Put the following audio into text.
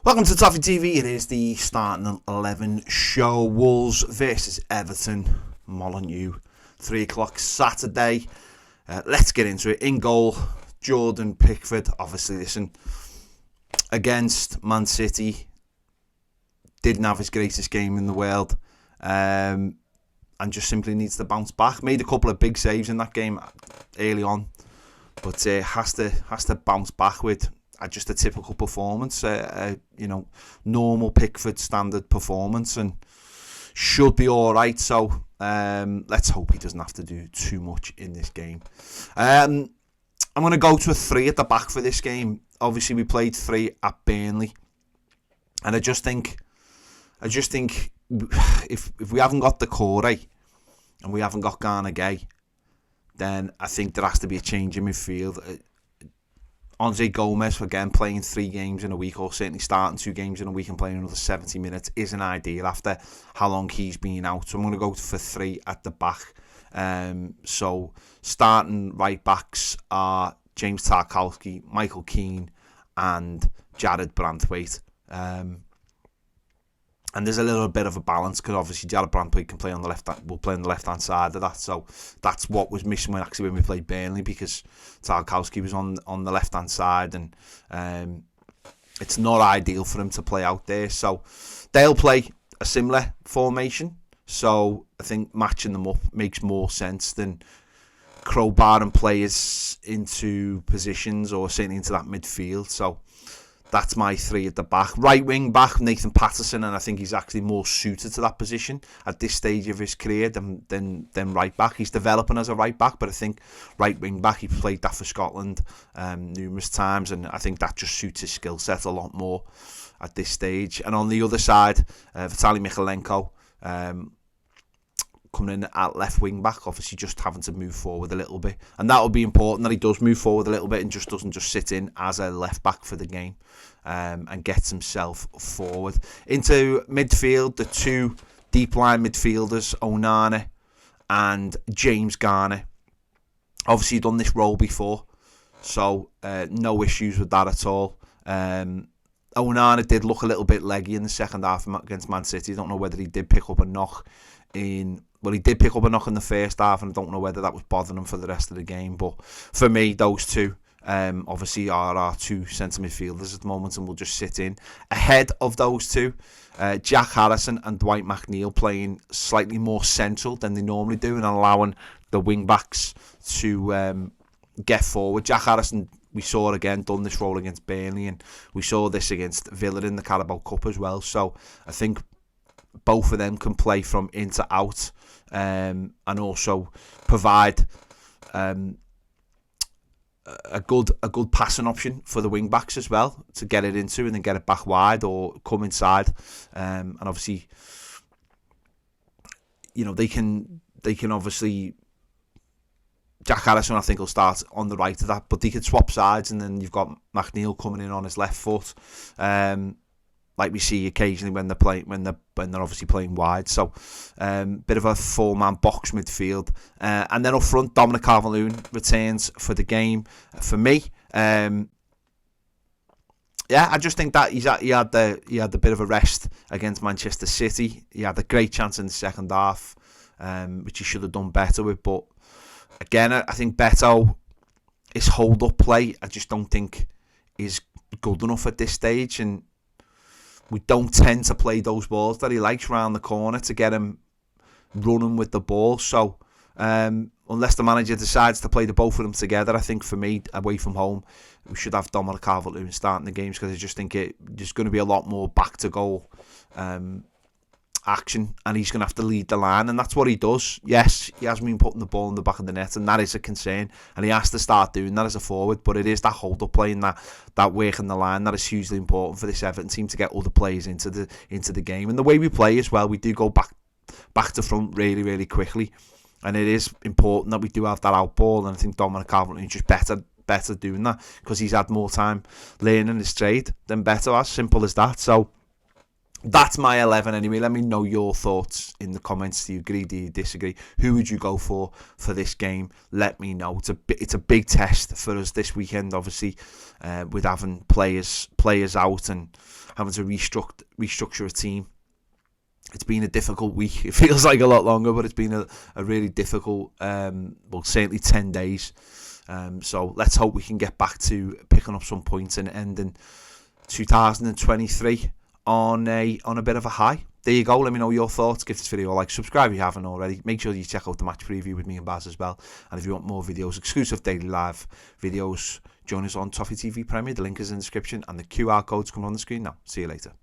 Welcome to Toffee TV. It is the starting 11 show. Wolves versus Everton, Molineux, 3 o'clock Saturday. Let's get into it. In goal, Jordan Pickford. Obviously, listen, against Man City, didn't have his greatest game in the world, and just simply needs to bounce back. Made a couple of big saves in that game early on, but has to bounce back with just a typical performance, normal Pickford standard performance, and should be all right. So let's hope he doesn't have to do too much in this game. I'm going to go to a 3 at the back for this game. Obviously, we played 3 at Burnley, and I just think if we haven't got the core and we haven't got Garner Gay, then I think there has to be a change in midfield. Andre Gomez, again, playing 3 games in a week, or certainly starting 2 games in a week and playing another 70 minutes, isn't ideal after how long he's been out. So I'm going to go for 3 at the back. So starting right backs are James Tarkowski, Michael Keane and Jared Branthwaite. And there's a little bit of a balance because obviously Jared Branthwaite can play on the will play on the left hand side of that. So that's what was missing when we played Burnley, because Tarkowski was on the left hand side, and it's not ideal for him to play out there. So they'll play a similar formation. So I think matching them up makes more sense than crowbarring players into positions or certainly into that midfield. So that's my 3 at the back. Right wing back, Nathan Patterson, and I think he's actually more suited to that position at this stage of his career than right back. He's developing as a right back, but I think right wing back, he played that for Scotland numerous times, and I think that just suits his skill set a lot more at this stage. And on the other side, Vitaly Mykolenko coming in at left wing back, obviously just having to move forward a little bit, and that will be important that he does move forward a little bit and just doesn't just sit in as a left back for the game, and gets himself forward. Into midfield, the 2 deep line midfielders, Onana and James Garner. Obviously done this role before, so no issues with that at all. Onana did look a little bit leggy in the second half against Man City. I don't know whether he did pick up a knock he did pick up a knock in the first half, and I don't know whether that was bothering him for the rest of the game. But for me, those 2 obviously are our 2 centre midfielders at the moment, and we'll just sit in. Ahead of those 2, Jack Harrison and Dwight McNeil playing slightly more central than they normally do, and allowing the wing backs to get forward. Jack Harrison, we saw it again, done this role against Burnley, and we saw this against Villa in the Carabao Cup as well. So I think both of them can play from in to out, and also provide a good passing option for the wing backs as well, to get it into and then get it back wide or come inside. And obviously, they can obviously, Jack Harrison I think will start on the right of that, but they could swap sides, and then you've got McNeil coming in on his left foot, like we see occasionally when they're obviously playing wide. So bit of a 4-man box midfield, and then up front, Dominic Calvert-Lewin returns for the game. For me, I just think that he had the bit of a rest against Manchester City. He had a great chance in the second half, which he should have done better with. But again, I think Beto, his hold-up play, I just don't think is good enough at this stage, and we don't tend to play those balls that he likes round the corner to get him running with the ball. So unless the manager decides to play the both of them together, I think for me, away from home, we should have Dominic Calvert-Lewin starting the games, because I just think there's going to be a lot more back to goal action, and he's going to have to lead the line, and that's what he does. Yes, he has been putting the ball in the back of the net, and that is a concern, and he has to start doing that as a forward. But it is that hold-up play and that work in the line that is hugely important for this Everton team to get other players into the game. And the way we play as well, we do go back to front really, really quickly, and it is important that we do have that out ball, and I think Dominic Calvert-Lewin is just better doing that, because he's had more time learning his trade than Beto has. Simple as that. So That's my 11 anyway. Let me know your thoughts in the comments. Do you agree? Do you disagree? Who would you go for this game? Let me know. It's a big test for us this weekend, obviously, with having players out and having to restructure a team. It's been a difficult week. It feels like a lot longer, but it's been a really difficult, certainly 10 days. So let's hope we can get back to picking up some points and ending 2023 on a bit of a high. There you go. Let me know your thoughts. Give this video a like, subscribe if you haven't already. Make sure you check out the match preview with me and Baz as well. And if you want more videos, exclusive daily live videos, join us on Toffee TV Premier. The link is in the description and the QR code's coming on the screen now. See you later.